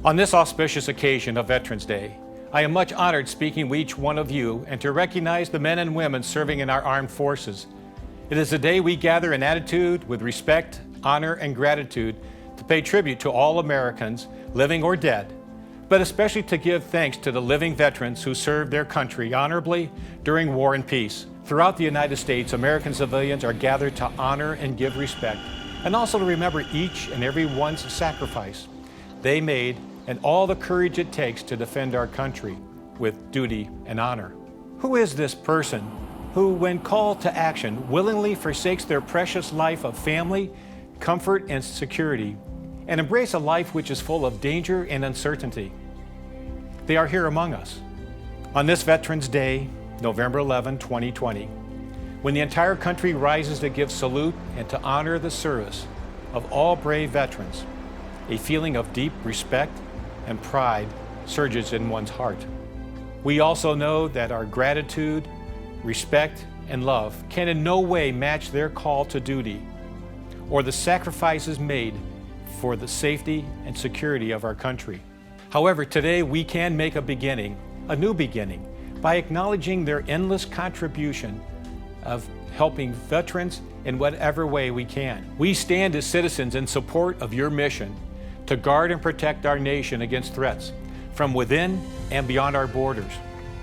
On this auspicious occasion of Veterans Day, I am much honored speaking with each one of you and to recognize the men and women serving in our armed forces. It is a day we gather in attitude with respect, honor, and gratitude to pay tribute to all Americans, living or dead, but especially to give thanks to the living veterans who served their country honorably during war and peace. Throughout the United States, American civilians are gathered to honor and give respect, and also to remember each and every one's sacrifice they made and all the courage it takes to defend our country with duty and honor. Who is this person who, when called to action, willingly forsakes their precious life of family, comfort, and security, and embrace a life which is full of danger and uncertainty? They are here among us. On this Veterans Day, November 11, 2020, when the entire country rises to give salute and to honor the service of all brave veterans, a feeling of deep respect and pride surges in one's heart. We also know that our gratitude, respect, and love can in no way match their call to duty or the sacrifices made for the safety and security of our country. However, today we can make a beginning, a new beginning, by acknowledging their endless contribution of helping veterans in whatever way we can. We stand as citizens in support of your mission to guard and protect our nation against threats from within and beyond our borders.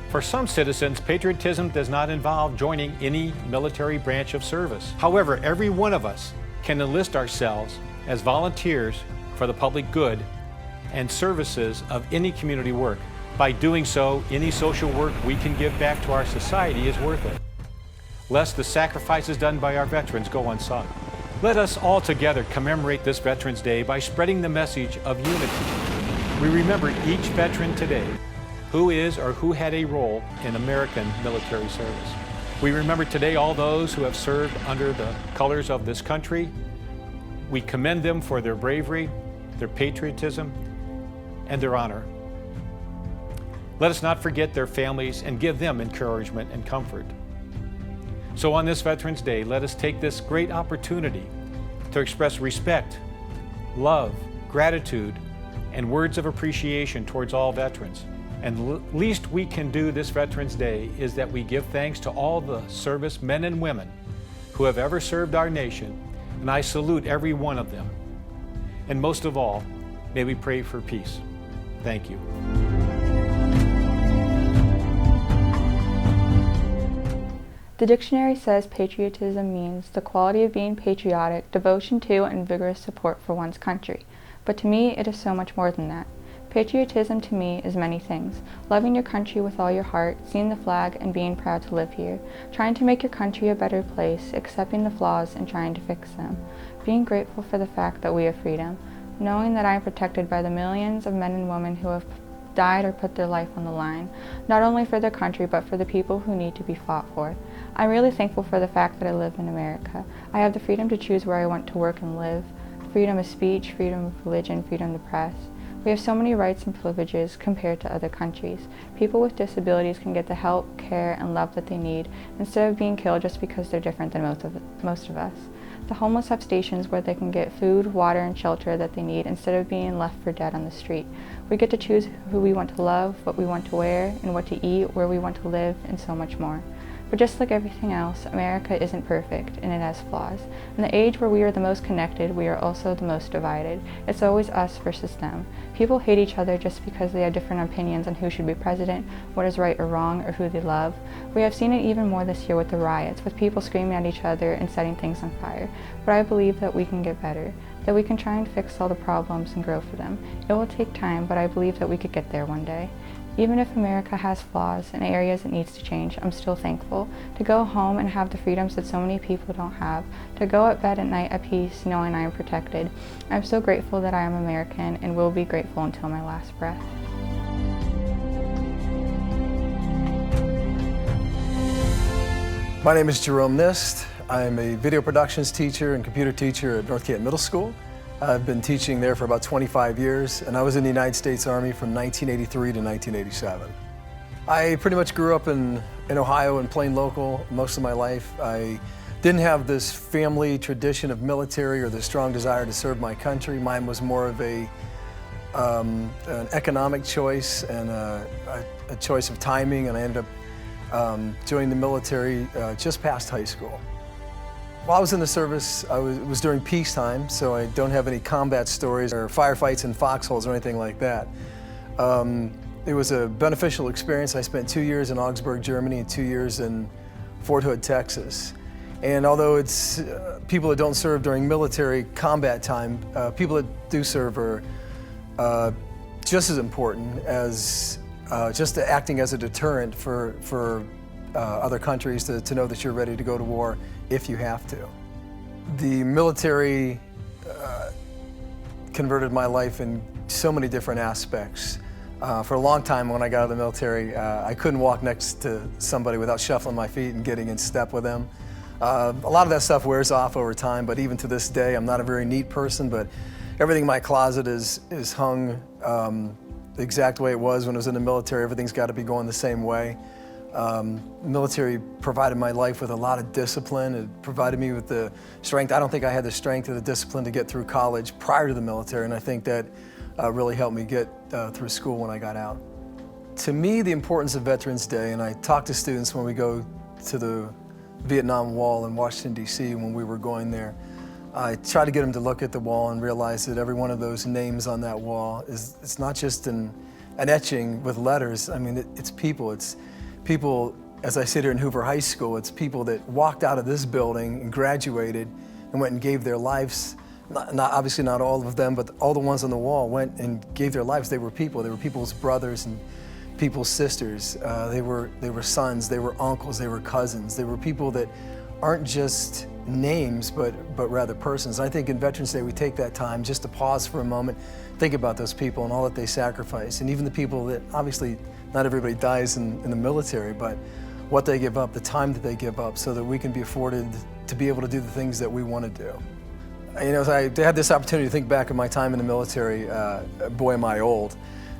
For some citizens, patriotism does not involve joining any military branch of service. However, every one of us can enlist ourselves as volunteers for the public good and services of any community work. By doing so, any social work we can give back to our society is worth it, lest the sacrifices done by our veterans go unsung. Let us all together commemorate this Veterans Day by spreading the message of unity. We remember each veteran today who is or who had a role in American military service. We remember today all those who have served under the colors of this country. We commend them for their bravery, their patriotism, and their honor. Let us not forget their families and give them encouragement and comfort. So on this Veterans Day, let us take this great opportunity to express respect, love, gratitude, and words of appreciation towards all veterans. And least we can do this Veterans Day is that we give thanks to all the service men and women who have ever served our nation, and I salute every one of them. And most of all, may we pray for peace. Thank you. The dictionary says patriotism means the quality of being patriotic, devotion to and vigorous support for one's country. But to me, it is so much more than that. Patriotism to me is many things. Loving your country with all your heart, seeing the flag and being proud to live here. Trying to make your country a better place, accepting the flaws and trying to fix them. Being grateful for the fact that we have freedom. Knowing that I am protected by the millions of men and women who have died or put their life on the line, not only for their country but for the people who need to be fought for. I'm really thankful for the fact that I live in America. I have the freedom to choose where I want to work and live, freedom of speech, freedom of religion, freedom to press. We have so many rights and privileges compared to other countries. People with disabilities can get the help, care, and love that they need instead of being killed just because they're different than most of us. The homeless have stations where they can get food, water, and shelter that they need instead of being left for dead on the street. We get to choose who we want to love, what we want to wear, and what to eat, where we want to live, and so much more. But just like everything else, America isn't perfect, and it has flaws. In the age where we are the most connected, we are also the most divided. It's always us versus them. People hate each other just because they have different opinions on who should be president, what is right or wrong, or who they love. We have seen it even more this year with the riots, with people screaming at each other and setting things on fire. But I believe that we can get better, that we can try and fix all the problems and grow for them. It will take time, but I believe that we could get there one day. Even if America has flaws and areas it needs to change, I'm still thankful to go home and have the freedoms that so many people don't have, to go at bed at night at peace knowing I am protected. I'm so grateful that I am American and will be grateful until my last breath. My name is Jerome Nist. I'm a video productions teacher and computer teacher at North Canton Middle School. I've been teaching there for about 25 years, and I was in the United States Army from 1983 to 1987. I pretty much grew up in Ohio and Plain local most of my life. I didn't have this family tradition of military or the strong desire to serve my country. Mine was more of a an economic choice and a choice of timing, and I ended up joining the military just past high school. While I was in the service, it was during peacetime, so I don't have any combat stories or firefights in foxholes or anything like that. It was a beneficial experience. I spent 2 years in Augsburg, Germany, and 2 years in Fort Hood, Texas. And although it's people that don't serve during military combat time, people that do serve are just as important as just acting as a deterrent for other countries to know that you're ready to go to war if you have to. The military converted my life in so many different aspects. For a long time when I got out of the military, I couldn't walk next to somebody without shuffling my feet and getting in step with them. A lot of that stuff wears off over time, but even to this day, I'm not a very neat person, but everything in my closet is hung the exact way it was when I was in the military. Everything's got to be going the same way. The military provided my life with a lot of discipline. It provided me with the strength. I don't think I had the strength or the discipline to get through college prior to the military, and I think that really helped me get through school when I got out. To me, the importance of Veterans Day, and I talk to students when we go to the Vietnam Wall in Washington, D.C. when we were going there, I try to get them to look at the wall and realize that every one of those names on that wall it's not just an etching with letters. I mean, it's people. It's people, as I sit here in Hoover High School, it's people that walked out of this building and graduated and went and gave their lives. Obviously not all of them, but all the ones on the wall went and gave their lives. They were people. They were people's brothers and people's sisters. They were sons. They were uncles. They were cousins. They were people that aren't just names, but rather persons. I think in Veterans Day we take that time just to pause for a moment, think about those people and all that they sacrifice, and even the people that obviously not everybody dies in the military, but what they give up, the time that they give up, so that we can be afforded to be able to do the things that we want to do. You know, I had this opportunity to think back of my time in the military. Boy, am I old.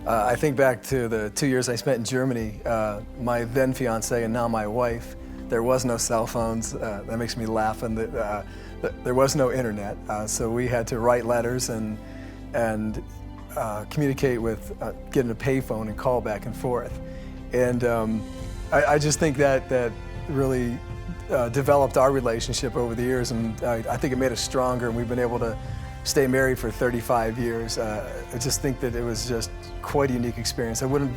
I think back to the 2 years I spent in Germany. My then fiance and now my wife, there was no cell phones. That makes me laugh. And there was no internet. So we had to write letters and communicate with, getting a payphone and call back and forth. And I just think that really developed our relationship over the years, and I think it made us stronger, and we've been able to stay married for 35 years. I just think that it was just quite a unique experience. I wouldn't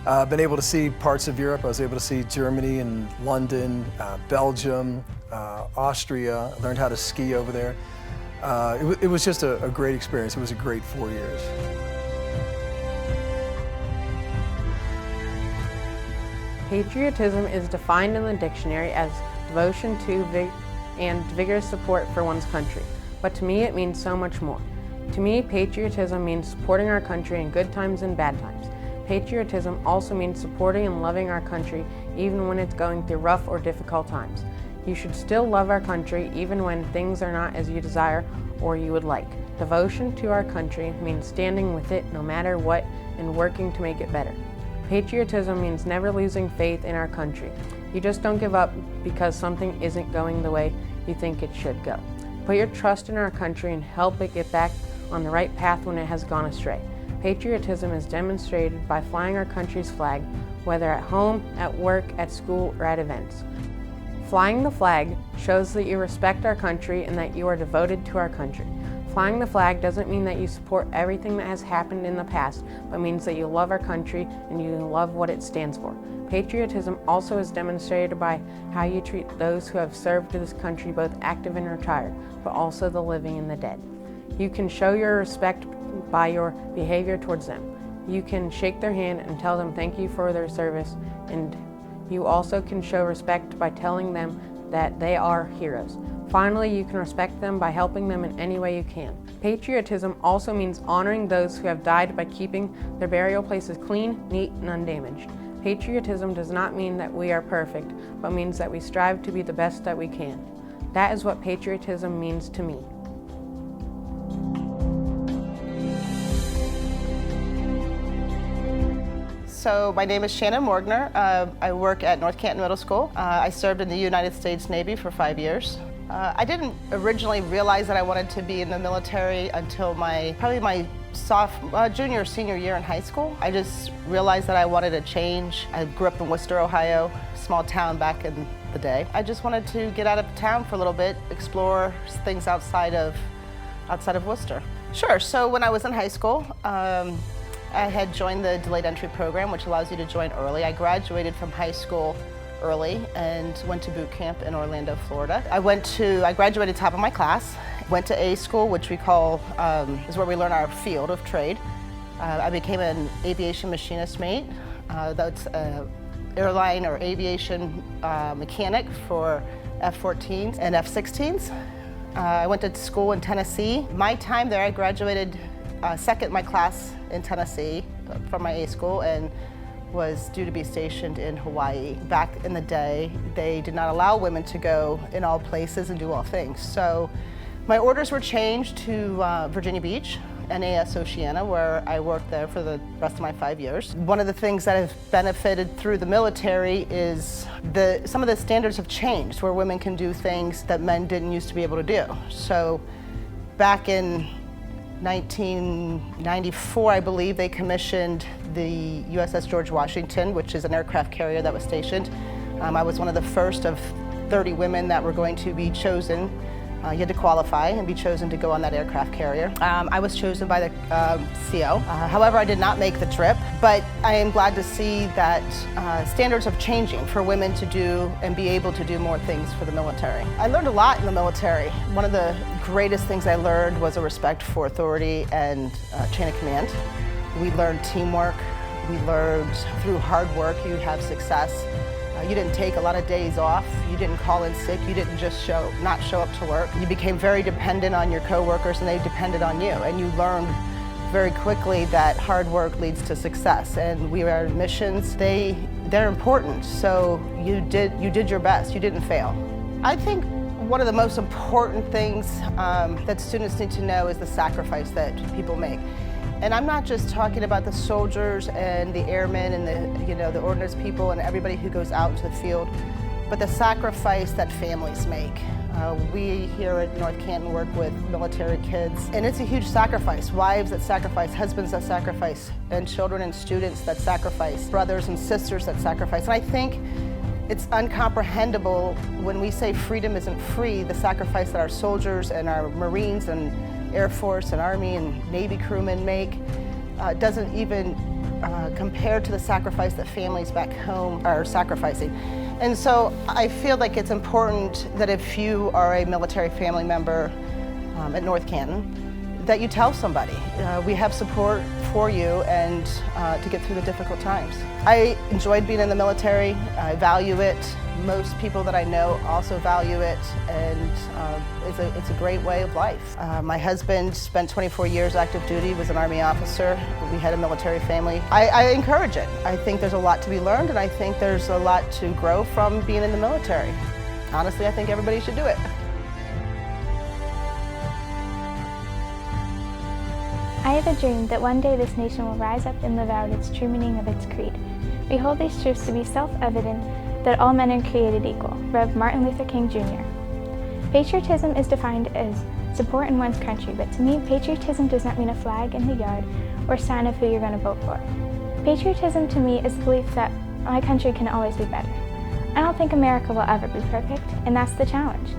have been able to see parts of Europe. I was able to see Germany and London, Belgium, Austria. I learned how to ski over there. It was just a great experience. It was a great 4 years. Patriotism is defined in the dictionary as devotion to and vigorous support for one's country. But to me, it means so much more. To me, patriotism means supporting our country in good times and bad times. Patriotism also means supporting and loving our country even when it's going through rough or difficult times. You should still love our country even when things are not as you desire or you would like. Devotion to our country means standing with it no matter what and working to make it better. Patriotism means never losing faith in our country. You just don't give up because something isn't going the way you think it should go. Put your trust in our country and help it get back on the right path when it has gone astray. Patriotism is demonstrated by flying our country's flag, whether at home, at work, at school, or at events. Flying the flag shows that you respect our country and that you are devoted to our country. Flying the flag doesn't mean that you support everything that has happened in the past, but means that you love our country and you love what it stands for. Patriotism also is demonstrated by how you treat those who have served this country, both active and retired, but also the living and the dead. You can show your respect by your behavior towards them. You can shake their hand and tell them thank you for their service, and you also can show respect by telling them that they are heroes. Finally, you can respect them by helping them in any way you can. Patriotism also means honoring those who have died by keeping their burial places clean, neat, and undamaged. Patriotism does not mean that we are perfect, but means that we strive to be the best that we can. That is what patriotism means to me. So my name is Shannon Morgner. I work at North Canton Middle School. I served in the United States Navy for 5 years. I didn't originally realize that I wanted to be in the military until probably my junior or senior year in high school. I just realized that I wanted to change. I grew up in Worcester, Ohio, small town back in the day. I just wanted to get out of town for a little bit, explore things outside of Worcester. Sure, so when I was in high school, I had joined the delayed entry program, which allows you to join early. I graduated from high school early and went to boot camp in Orlando, Florida. I graduated top of my class, went to A school, which we call, is where we learn our field of trade. I became an aviation machinist mate. That's an airline or aviation mechanic for F-14s and F-16s. I went to school in Tennessee. My time there, I graduated second in my class in Tennessee from my A school and was due to be stationed in Hawaii. Back in the day, they did not allow women to go in all places and do all things. So my orders were changed to Virginia Beach, NAS Oceana, where I worked there for the rest of my 5 years. One of the things that have benefited through the military is some of the standards have changed, where women can do things that men didn't used to be able to do. So back in 1994, I believe, they commissioned the USS George Washington, which is an aircraft carrier that was stationed. I was one of the first of 30 women that were going to be chosen. You had to qualify and be chosen to go on that aircraft carrier. I was chosen by the CO. However, I did not make the trip, but I am glad to see that standards are changing for women to do and be able to do more things for the military. I learned a lot in the military. One of the greatest things I learned was a respect for authority and chain of command. We learned teamwork. We learned through hard work you have success. You didn't take a lot of days off. You didn't call in sick. You didn't just not show up to work. You became very dependent on your coworkers and they depended on you. And you learned very quickly that hard work leads to success. And we are missions. They're important. So you did your best. You didn't fail. I think one of the most important things that students need to know is the sacrifice that people make. And I'm not just talking about the soldiers and the airmen and the ordnance people and everybody who goes out into the field, but the sacrifice that families make. We here at North Canton work with military kids, and it's a huge sacrifice. Wives that sacrifice, husbands that sacrifice, and children and students that sacrifice, brothers and sisters that sacrifice. And I think it's incomprehensible when we say freedom isn't free, the sacrifice that our soldiers and our Marines and Air Force and Army and Navy crewmen make doesn't even compare to the sacrifice that families back home are sacrificing. And so I feel like it's important that if you are a military family member at North Canton, that you tell somebody. We have support for you and to get through the difficult times. I enjoyed being in the military. I value it. Most people that I know also value it, and it's a great way of life. My husband spent 24 years active duty, was an Army officer. We had a military family. I encourage it. I think there's a lot to be learned, and I think there's a lot to grow from being in the military. Honestly, I think everybody should do it. I have a dream that one day this nation will rise up and live out its true meaning of its creed. We hold these truths to be self-evident, that all men are created equal. Rev. Martin Luther King, Jr. Patriotism is defined as support in one's country, but to me, patriotism does not mean a flag in the yard or a sign of who you're going to vote for. Patriotism to me is the belief that my country can always be better. I don't think America will ever be perfect, and that's the challenge.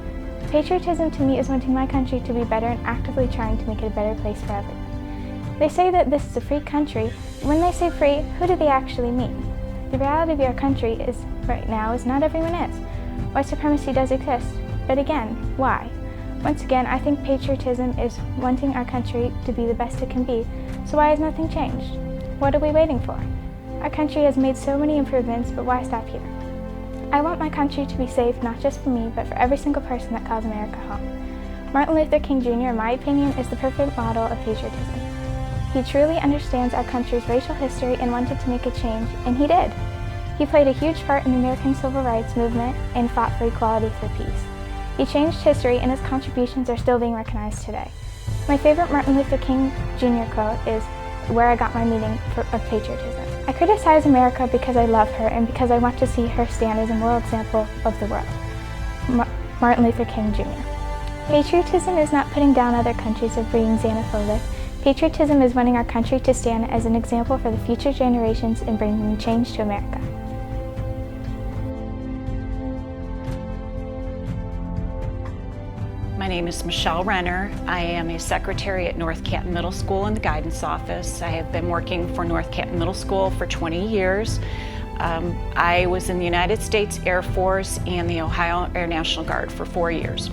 Patriotism to me is wanting my country to be better and actively trying to make it a better place for everyone. They say that this is a free country, but when they say free, who do they actually mean? The reality of our country is, right now, is not everyone is. White supremacy does exist, but again, why? Once again, I think patriotism is wanting our country to be the best it can be, so why has nothing changed? What are we waiting for? Our country has made so many improvements, but why stop here? I want my country to be safe, not just for me, but for every single person that calls America home. Martin Luther King Jr., in my opinion, is the perfect model of patriotism. He truly understands our country's racial history and wanted to make a change, and he did. He played a huge part in the American Civil Rights Movement and fought for equality for peace. He changed history, and his contributions are still being recognized today. My favorite Martin Luther King Jr. quote is, "Where I got my meaning of patriotism." I criticize America because I love her and because I want to see her stand as a moral example of the world. Martin Luther King Jr. Patriotism is not putting down other countries or being xenophobic. Patriotism is wanting our country to stand as an example for the future generations in bringing change to America. My name is Michelle Renner. I am a secretary at North Canton Middle School in the guidance office. I have been working for North Canton Middle School for 20 years. I was in the United States Air Force and the Ohio Air National Guard for 4 years.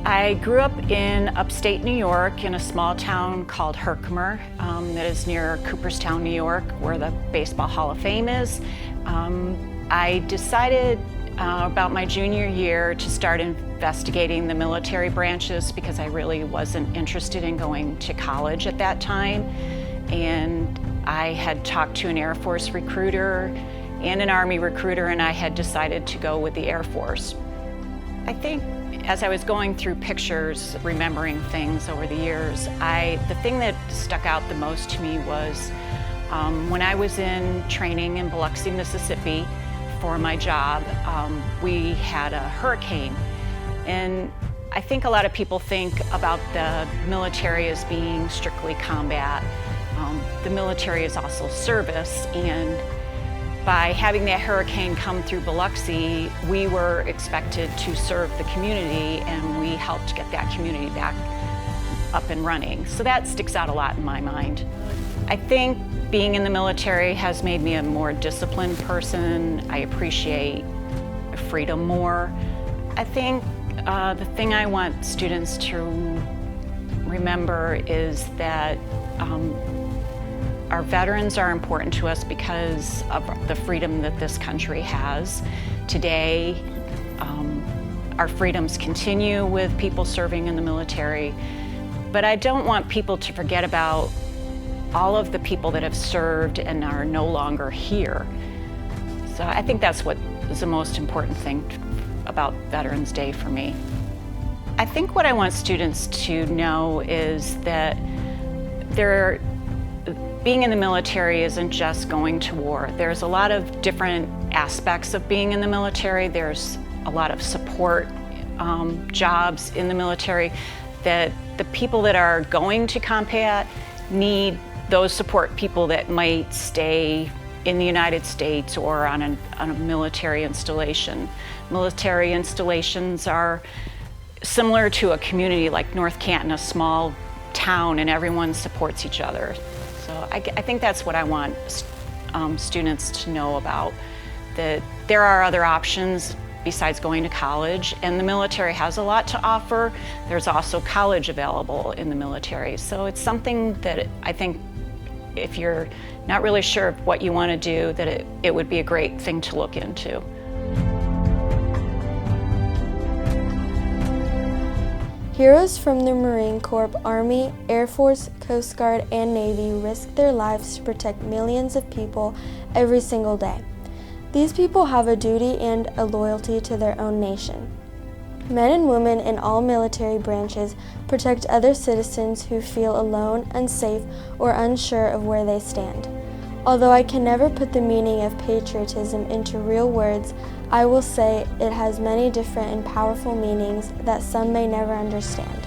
I grew up in upstate New York in a small town called Herkimer that is near Cooperstown, New York, where the Baseball Hall of Fame is. I decided about my junior year to start investigating the military branches because I really wasn't interested in going to college at that time. And I had talked to an Air Force recruiter and an Army recruiter, and I had decided to go with the Air Force. I think as I was going through pictures, remembering things over the years, the thing that stuck out the most to me was when I was in training in Biloxi, Mississippi for my job, we had a hurricane. And I think a lot of people think about the military as being strictly combat. The military is also service, and by having that hurricane come through Biloxi, we were expected to serve the community, and we helped get that community back up and running. So that sticks out a lot in my mind. I think being in the military has made me a more disciplined person. I appreciate freedom more. I think the thing I want students to remember is that our veterans are important to us because of the freedom that this country has. Today, our freedoms continue with people serving in the military, but I don't want people to forget about all of the people that have served and are no longer here. So I think that's what is the most important thing about Veterans Day for me. I think what I want students to know is that being in the military isn't just going to war. There's a lot of different aspects of being in the military. There's a lot of support jobs in the military that the people that are going to combat need those support people that might stay in the United States or on a military installation. Military installations are similar to a community like North Canton, a small town, and everyone supports each other. So I think that's what I want students to know about, that there are other options besides going to college, and the military has a lot to offer. There's also college available in the military. So it's something that I think if you're not really sure of what you want to do, that it would be a great thing to look into. Heroes from the Marine Corps, Army, Air Force, Coast Guard, and Navy risk their lives to protect millions of people every single day. These people have a duty and a loyalty to their own nation. Men and women in all military branches protect other citizens who feel alone, unsafe, or unsure of where they stand. Although I can never put the meaning of patriotism into real words, I will say it has many different and powerful meanings that some may never understand.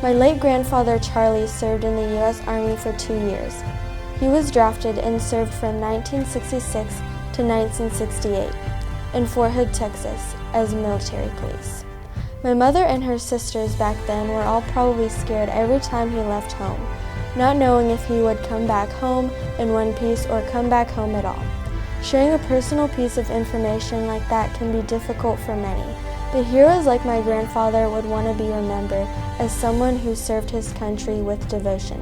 My late grandfather Charlie served in the U.S. Army for 2 years. He was drafted and served from 1966 to 1968 in Fort Hood, Texas, as military police. My mother and her sisters back then were all probably scared every time he left home, not knowing if he would come back home in one piece or come back home at all. Sharing a personal piece of information like that can be difficult for many, but heroes like my grandfather would want to be remembered as someone who served his country with devotion.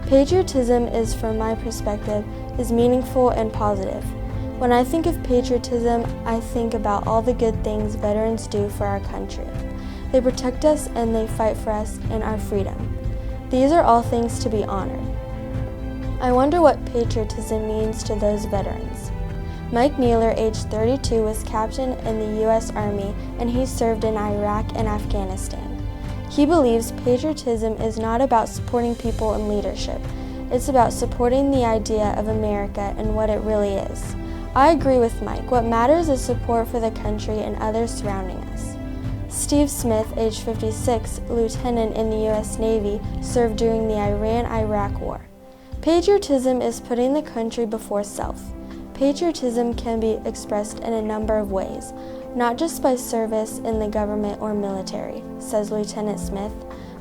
Patriotism is, from my perspective, is meaningful and positive. When I think of patriotism, I think about all the good things veterans do for our country. They protect us and they fight for us and our freedom. These are all things to be honored. I wonder what patriotism means to those veterans. Mike Mueller, age 32, was captain in the U.S. Army, and he served in Iraq and Afghanistan. He believes patriotism is not about supporting people in leadership. It's about supporting the idea of America and what it really is. I agree with Mike. What matters is support for the country and others surrounding us. Steve Smith, age 56, lieutenant in the U.S. Navy, served during the Iran-Iraq War. Patriotism is putting the country before self. Patriotism can be expressed in a number of ways, not just by service in the government or military, says Lieutenant Smith.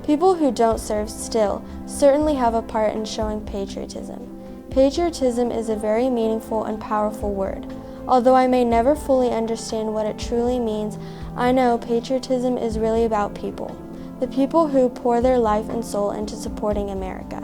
People who don't serve still certainly have a part in showing patriotism. Patriotism is a very meaningful and powerful word. Although I may never fully understand what it truly means, I know patriotism is really about people, the people who pour their life and soul into supporting America.